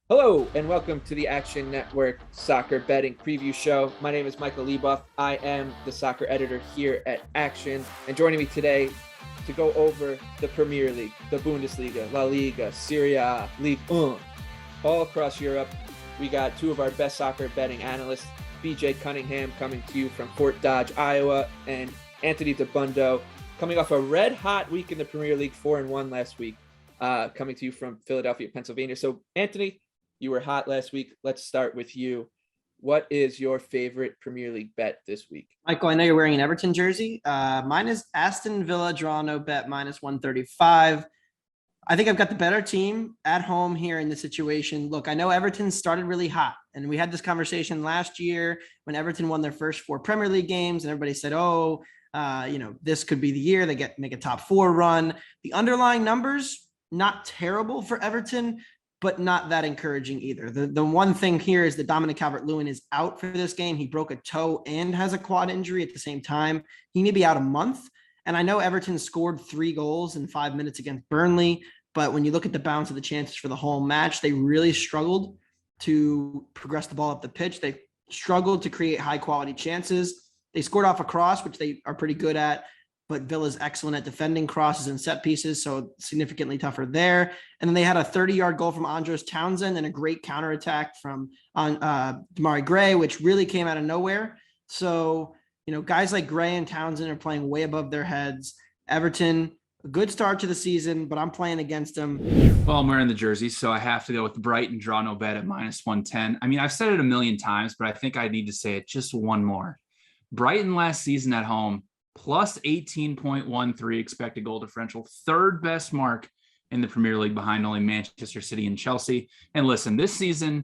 Hello and welcome to the Action Network Soccer Betting Preview Show. My name is Michael Leboff. I am the soccer editor here at Action. And joining me today to go over the Premier League, the Bundesliga, La Liga, Serie A, Ligue 1, all across Europe, we got two of our best soccer betting analysts, BJ Cunningham coming to you from Fort Dodge, Iowa, and Anthony Dabbundo coming off a red-hot week in the Premier League, 4-1 last week, coming to you from Philadelphia, Pennsylvania. So, Anthony, you were hot last week. Let's start with you. What is your favorite Premier League bet this week? Michael, I know you're wearing an Everton jersey. Mine is Aston Villa draw no bet minus 135. I think I've got the better team at home here in this situation. Look, I know Everton started really hot, and we had this conversation last year when Everton won their first 4 Premier League games, and everybody said, this could be the year they make a top 4 run. The underlying numbers, not terrible for Everton, but not that encouraging either. The one thing here is that Dominic Calvert-Lewin is out for this game. He broke a toe and has a quad injury at the same time. He may be out a month. And I know Everton scored 3 goals in 5 minutes against Burnley, but when you look at the balance of the chances for the whole match, they really struggled to progress the ball up the pitch. They struggled to create high quality chances. They scored off a cross, which they are pretty good at, but Villa's excellent at defending crosses and set pieces, so significantly tougher there. And then they had a 30-yard goal from Andros Townsend and a great counterattack from Damari Gray, which really came out of nowhere. So, guys like Gray and Townsend are playing way above their heads. Everton, a good start to the season, but I'm playing against them. Well, I'm wearing the jersey, so I have to go with Brighton draw no bet at minus 110. I mean, I've said it a million times, but I think I need to say it just one more. Brighton last season at home, plus 18.13 expected goal differential, third best mark in the Premier League behind only Manchester City and Chelsea. And listen, this season,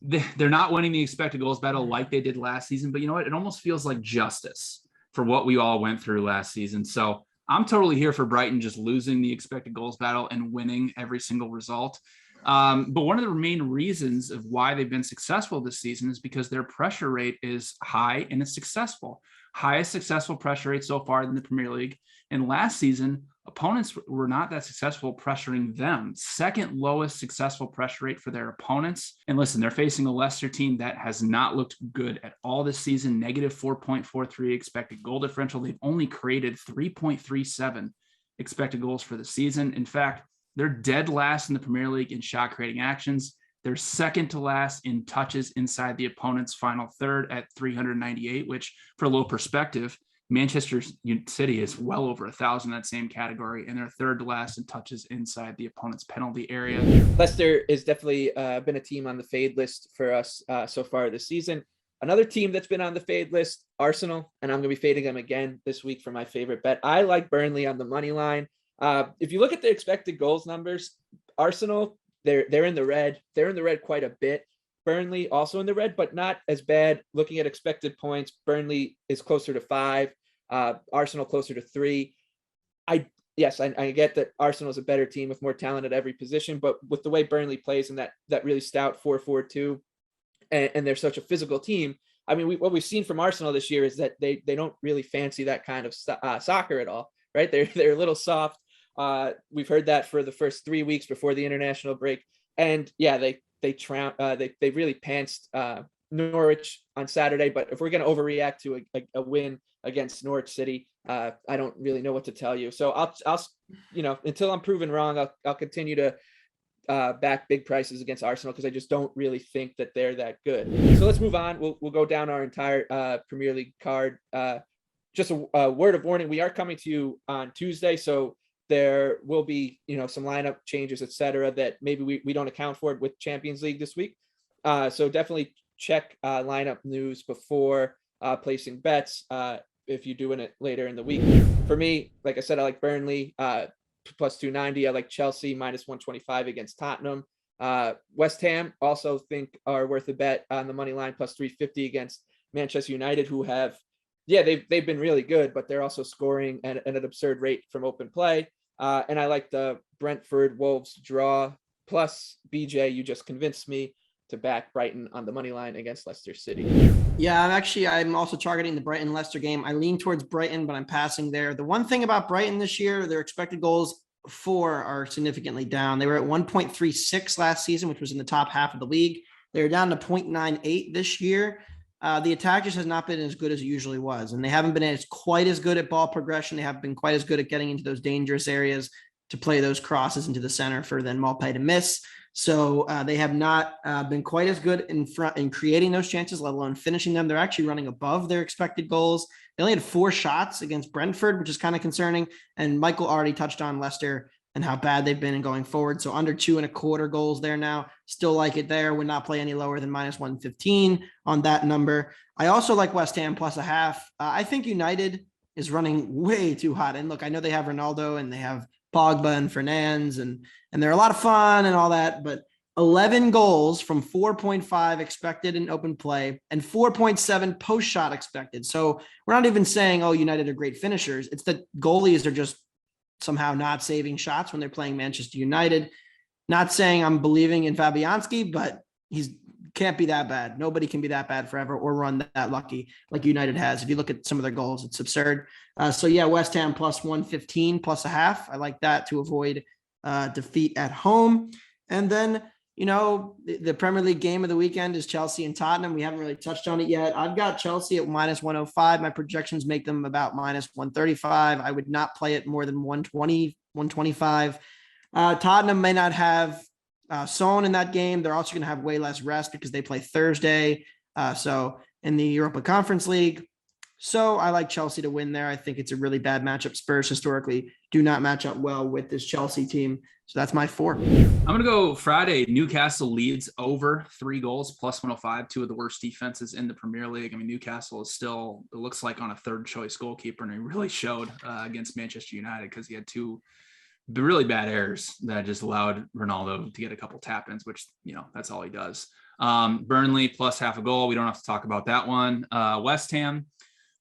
they're not winning the expected goals battle like they did last season, but you know what? It almost feels like justice for what we all went through last season. So I'm totally here for Brighton just losing the expected goals battle and winning every single result. But one of the main reasons of why they've been successful this season is because their pressure rate is high and it's successful. Highest successful pressure rate so far in the Premier League. And last season, opponents were not that successful pressuring them. Second lowest successful pressure rate for their opponents. And listen, they're facing a Leicester team that has not looked good at all this season. Negative 4.43 expected goal differential. They've only created 3.37 expected goals for the season. In fact, they're dead last in the Premier League in shot creating actions. They're second to last in touches inside the opponent's final third at 398, which for a little perspective, Manchester City is well over 1,000 in that same category, and they're third to last in touches inside the opponent's penalty area. Leicester has definitely been a team on the fade list for us so far this season. Another team that's been on the fade list, Arsenal, and I'm going to be fading them again this week for my favorite bet. I like Burnley on the money line. If you look at the expected goals numbers, Arsenal, they're in the red. They're in the red quite a bit. Burnley also in the red, but not as bad. Looking at expected points, Burnley is closer to 5. Arsenal closer to 3. I get that Arsenal is a better team with more talent at every position, but with the way Burnley plays and that really stout 4-4-2, and they're such a physical team. I mean, what we've seen from Arsenal this year is that they don't really fancy that kind of soccer at all, right? They're a little soft. We've heard that for the first 3 weeks before the international break, and yeah, they really pantsed Norwich on Saturday. But if we're going to overreact to a win against Norwich City, I don't really know what to tell you. So I'll until I'm proven wrong, I'll continue to back big prices against Arsenal because I just don't really think that they're that good. So let's move on. We'll go down our entire Premier League card. Just a word of warning: we are coming to you on Tuesday, so there will be, some lineup changes, etc., that maybe we don't account for with Champions League this week. So definitely check lineup news before placing bets if you're doing it later in the week. For me, like I said, I like Burnley plus 290. I like Chelsea minus 125 against Tottenham. West Ham also think are worth a bet on the money line plus 350 against Manchester United, who have, they've been really good, but they're also scoring at an absurd rate from open play. And I like the Brentford Wolves draw. Plus, BJ, you just convinced me to back Brighton on the money line against Leicester City. Yeah, I'm also targeting the Brighton-Leicester game. I lean towards Brighton, but I'm passing there. The one thing about Brighton this year, their expected goals 4 are significantly down. They were at 1.36 last season, which was in the top half of the league. They're down to 0.98 this year. The attack just has not been as good as it usually was, and they haven't been quite as good at ball progression. They haven't been quite as good at getting into those dangerous areas to play those crosses into the center for then Malpe to miss. So they have not been quite as good in front in creating those chances, let alone finishing them. They're actually running above their expected goals. They only had 4 shots against Brentford, which is kind of concerning. And Michael already touched on Leicester and how bad they've been in going forward. So under 2.25 goals there now. Still like it there. Would not play any lower than -115 on that number. I also like West Ham +0.5. I think United is running way too hot. And look, I know they have Ronaldo and they have Pogba and Fernandes, and they're a lot of fun and all that, but 11 goals from 4.5 expected in open play and 4.7 post shot expected. So we're not even saying, oh, United are great finishers. It's that goalies are just somehow not saving shots when they're playing Manchester United. Not saying I'm believing in Fabianski, but he's can't be that bad. Nobody can be that bad forever or run that lucky like United has. If you look at some of their goals, it's absurd. So yeah, West Ham +115 +0.5. I like that to avoid defeat at home. And then, you know, the Premier League game of the weekend is Chelsea and Tottenham. We haven't really touched on it yet. I've got Chelsea at -105. My projections make them about -135. I would not play it more than 120, 125. Tottenham may not have Son in that game. They're also going to have way less rest because they play Thursday. So in the Europa Conference League. So I like Chelsea to win there. I think it's a really bad matchup. Spurs historically do not match up well with this Chelsea team. So that's my 4. I'm going to go Friday. Newcastle leads over 3 goals +105, 2 of the worst defenses in the Premier League. I mean, Newcastle is still, it looks like on a 3rd choice goalkeeper, and he really showed against Manchester United because he had 2 really bad errors that just allowed Ronaldo to get a couple tap-ins, which, you know, that's all he does. Burnley +0.5 goal. We don't have to talk about that one. West Ham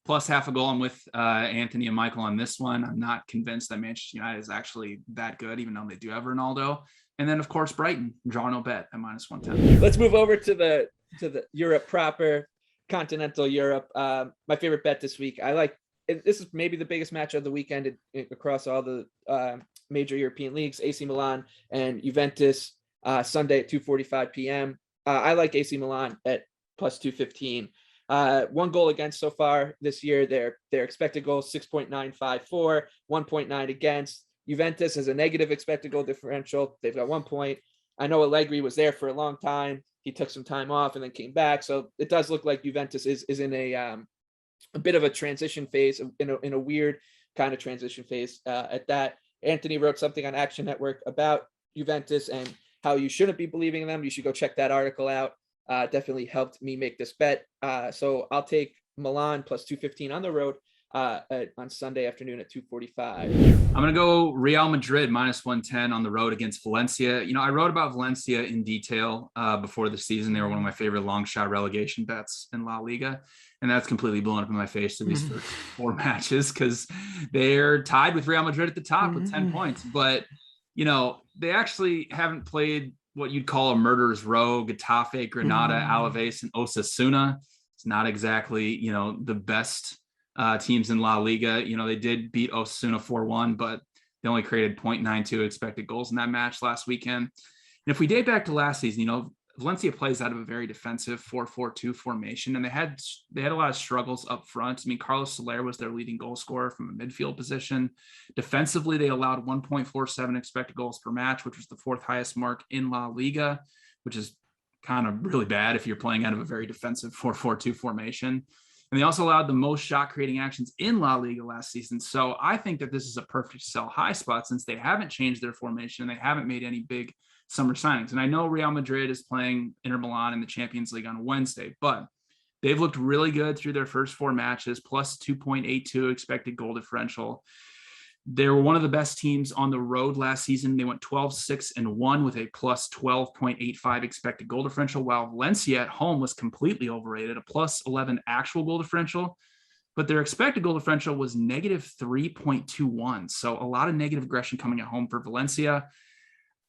+0.5 goal. I'm with Anthony and Michael on this one. I'm not convinced that Manchester United is actually that good, even though they do have Ronaldo. And then, of course, Brighton, draw no bet at -110. Let's move over to the Europe proper, continental Europe. My favorite bet this week. I like this is maybe the biggest match of the weekend across all the major European leagues. AC Milan and Juventus Sunday at 2:45 p.m. I like AC Milan at +215. 1 goal against so far this year. Their expected goal 6.954, 1.9 against. Juventus has a negative expected goal differential. They've got 1 point. I know Allegri was there for a long time. He took some time off and then came back. So it does look like Juventus is in a bit of a transition phase, in a weird kind of transition phase at that. Anthony wrote something on Action Network about Juventus and how you shouldn't be believing in them. You should go check that article out. Definitely helped me make this bet. So I'll take Milan +215 on the road on Sunday afternoon at 2:45. I'm going to go Real Madrid -110 on the road against Valencia. You know, I wrote about Valencia in detail before the season. They were one of my favorite long shot relegation bets in La Liga. And that's completely blown up in my face through these first 4 matches because they're tied with Real Madrid at the top with 10 points. But, you know, they actually haven't played what you'd call a murderer's row. Getafe, Granada, Alaves, and Osasuna. It's not exactly, you know, the best teams in La Liga. You know, they did beat Osasuna 4-1, but they only created 0.92 expected goals in that match last weekend. And if we date back to last season, you know, Valencia plays out of a very defensive 4-4-2 formation, and they had a lot of struggles up front. I mean, Carlos Soler was their leading goal scorer from a midfield position. Defensively, they allowed 1.47 expected goals per match, which was the 4th highest mark in La Liga, which is kind of really bad if you're playing out of a very defensive 4-4-2 formation. And they also allowed the most shot creating actions in La Liga last season. So I think that this is a perfect sell high spot since they haven't changed their formation. They haven't made any big summer signings. And I know Real Madrid is playing Inter Milan in the Champions League on Wednesday, but they've looked really good through their first 4 matches, plus 2.82 expected goal differential. They were one of the best teams on the road last season. They went 12-6-1 with a plus 12.85 expected goal differential, while Valencia at home was completely overrated, a plus 11 actual goal differential, but their expected goal differential was negative 3.21. So a lot of negative aggression coming at home for Valencia.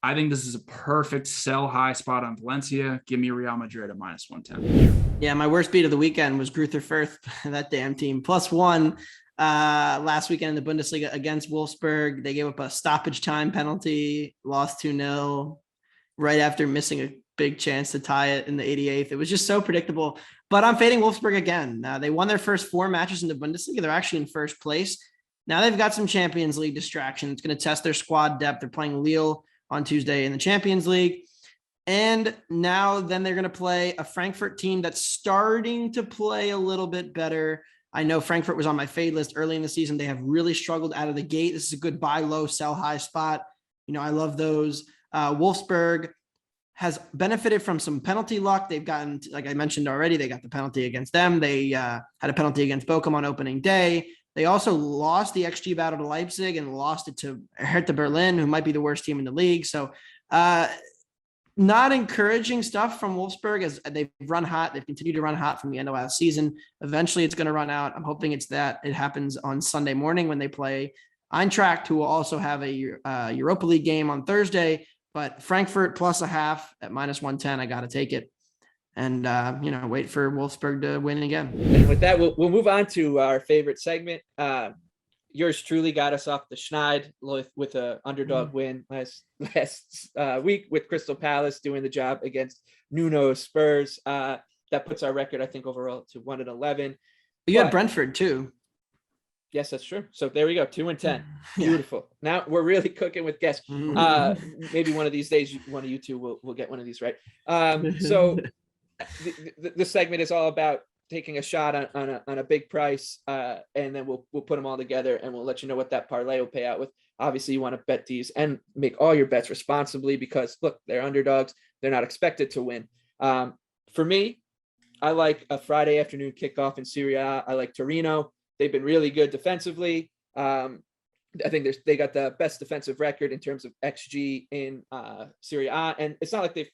I think this is a perfect sell high spot on Valencia. Give me Real Madrid at -110. Yeah, my worst beat of the weekend was Gruther Firth, that damn team, +1. last weekend in the Bundesliga against Wolfsburg. They gave up a stoppage time penalty, lost 2-0 right after missing a big chance to tie it in the 88th. It was just so predictable, but I'm fading Wolfsburg again. They won their first 4 matches in the Bundesliga. They're actually in first place. Now they've got some Champions League distraction. It's going to test their squad depth. They're playing Lille on Tuesday in the Champions League. And now then they're going to play a Frankfurt team that's starting to play a little bit better. I know Frankfurt was on my fade list early in the season. They have really struggled out of the gate. This is a good buy low, sell high spot. I love those. Wolfsburg has benefited from some penalty luck. They've gotten, like I mentioned already, they got the penalty against them. They had a penalty against Bochum on opening day. They also lost the XG battle to Leipzig and lost it to Hertha Berlin, who might be the worst team in the league. So not encouraging stuff from Wolfsburg as they've run hot. They've continued to run hot from the end of last season. Eventually it's going to run out. I'm hoping it happens on Sunday morning when they play Eintracht, who will also have a Europa League game on Thursday. But Frankfurt plus a half at -110, I got to take it. And, wait for Wolfsburg to win again. And with that, we'll move on to our favorite segment. Yours truly got us off the schneid with an underdog win last week with Crystal Palace doing the job against Nuno Spurs. That puts our record, I think, overall to 1-11. You had Brentford too. Yes, that's true. So there we go, 2-10. Beautiful. Yeah. Now we're really cooking with guests. Maybe one of these days, one of you two will get one of these right. So the segment is all about taking a shot on a big price, and then we'll put them all together and we'll let you know what that parlay will pay out with. Obviously, you want to bet these and make all your bets responsibly because look, they're underdogs. They're not expected to win. For me, I like a Friday afternoon kickoff in Serie A. I like Torino. They've been really good defensively. I think they got the best defensive record in terms of XG in Serie A, and it's not like they've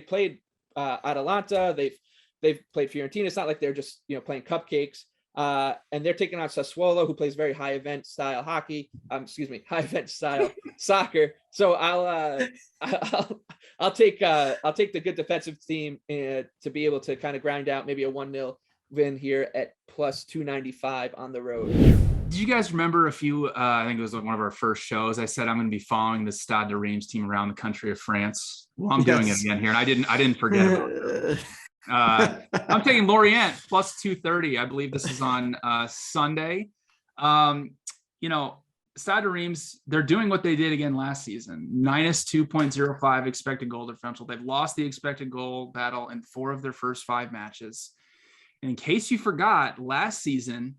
played Atalanta. They've played Fiorentina. It's not like they're just playing cupcakes. And they're taking on Sassuolo, who plays very high event style hockey. High event style soccer. So I'll take the good defensive team to be able to kind of grind out maybe a 1-0 win here at +295 on the road. Did you guys remember I think it was one of our first shows, I said I'm going to be following the Stade de Reims team around the country of France? Well, I'm doing it again here, and I didn't forget about it. I'm taking Lorient +230. I believe this is on Sunday. Stade de Reims, they're doing what they did again last season, -2.05 expected goal differential. They've lost the expected goal battle in 4 of their first 5 matches. And in case you forgot, last season,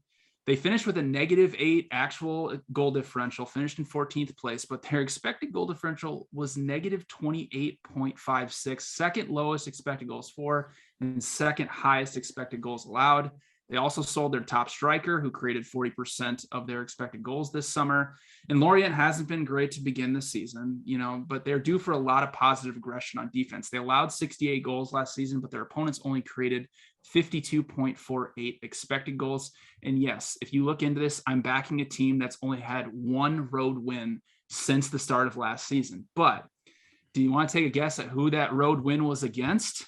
they finished with a -8 actual goal differential, finished in 14th place, but their expected goal differential was -28.56, second lowest expected goals for, and second highest expected goals allowed. They also sold their top striker, who created 40% of their expected goals this summer. And Lorient hasn't been great to begin the season, but they're due for a lot of positive aggression on defense. They allowed 68 goals last season, but their opponents only created 52.48 expected goals. And yes, if you look into this, I'm backing a team that's only had 1 road win since the start of last season. But do you want to take a guess at who that road win was against?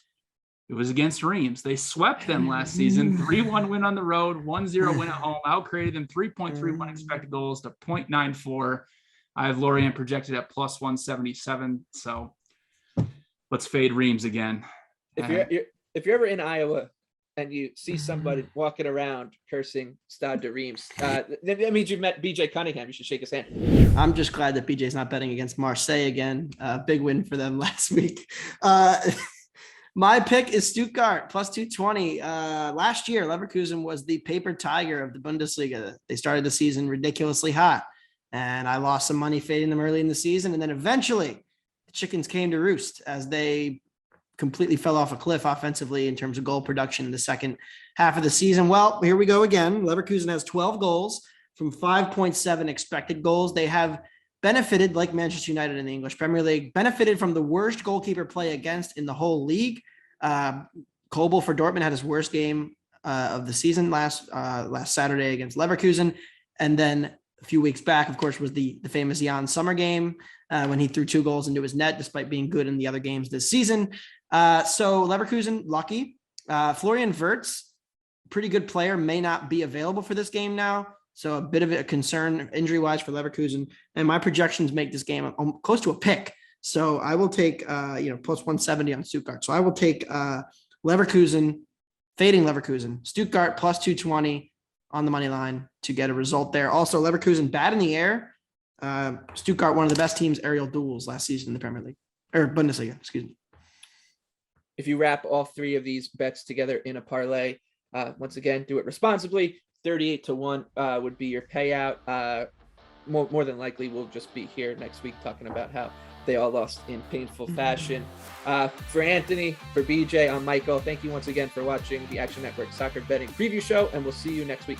It was against Reims. They swept them last season, 3-1 win on the road, 1-0 win at home, outcreated them 3.31 expected goals to 0.94. I have Lorient projected at +177. So let's fade Reims again. If you're ever in Iowa and you see somebody walking around cursing Stade de Reims, that means you've met BJ Cunningham. You should shake his hand. I'm just glad that BJ's not betting against Marseille again. Big win for them last week. My pick is Stuttgart +220. Last year, Leverkusen was the paper tiger of the Bundesliga. They started the season ridiculously hot, and I lost some money fading them early in the season. And then eventually the chickens came to roost as they completely fell off a cliff offensively in terms of goal production in the second half of the season. Well, here we go again. Leverkusen has 12 goals from 5.7 expected goals. They have benefited, like Manchester United in the English Premier League, benefited from the worst goalkeeper play against in the whole league. Kobel for Dortmund had his worst game of the season last Saturday against Leverkusen. And then a few weeks back, of course, was the famous Jan Sommer game when he threw 2 goals into his net, despite being good in the other games this season. So Leverkusen, lucky. Florian Wirtz, pretty good player, may not be available for this game now. So a bit of a concern injury-wise for Leverkusen. And my projections make this game close to a pick. So I will take, plus 170 on Stuttgart. So I will take Leverkusen, fading Leverkusen, Stuttgart plus 220 on the money line to get a result there. Also, Leverkusen bad in the air. Stuttgart, one of the best teams aerial duels last season in the Premier League or Bundesliga, excuse me. If you wrap all three of these bets together in a parlay, once again, do it responsibly. 38-1 would be your payout. More than likely, we'll just be here next week talking about how they all lost in painful fashion. For Anthony, for BJ, I'm Michael. Thank you once again for watching the Action Network Soccer Betting Preview Show, and we'll see you next week.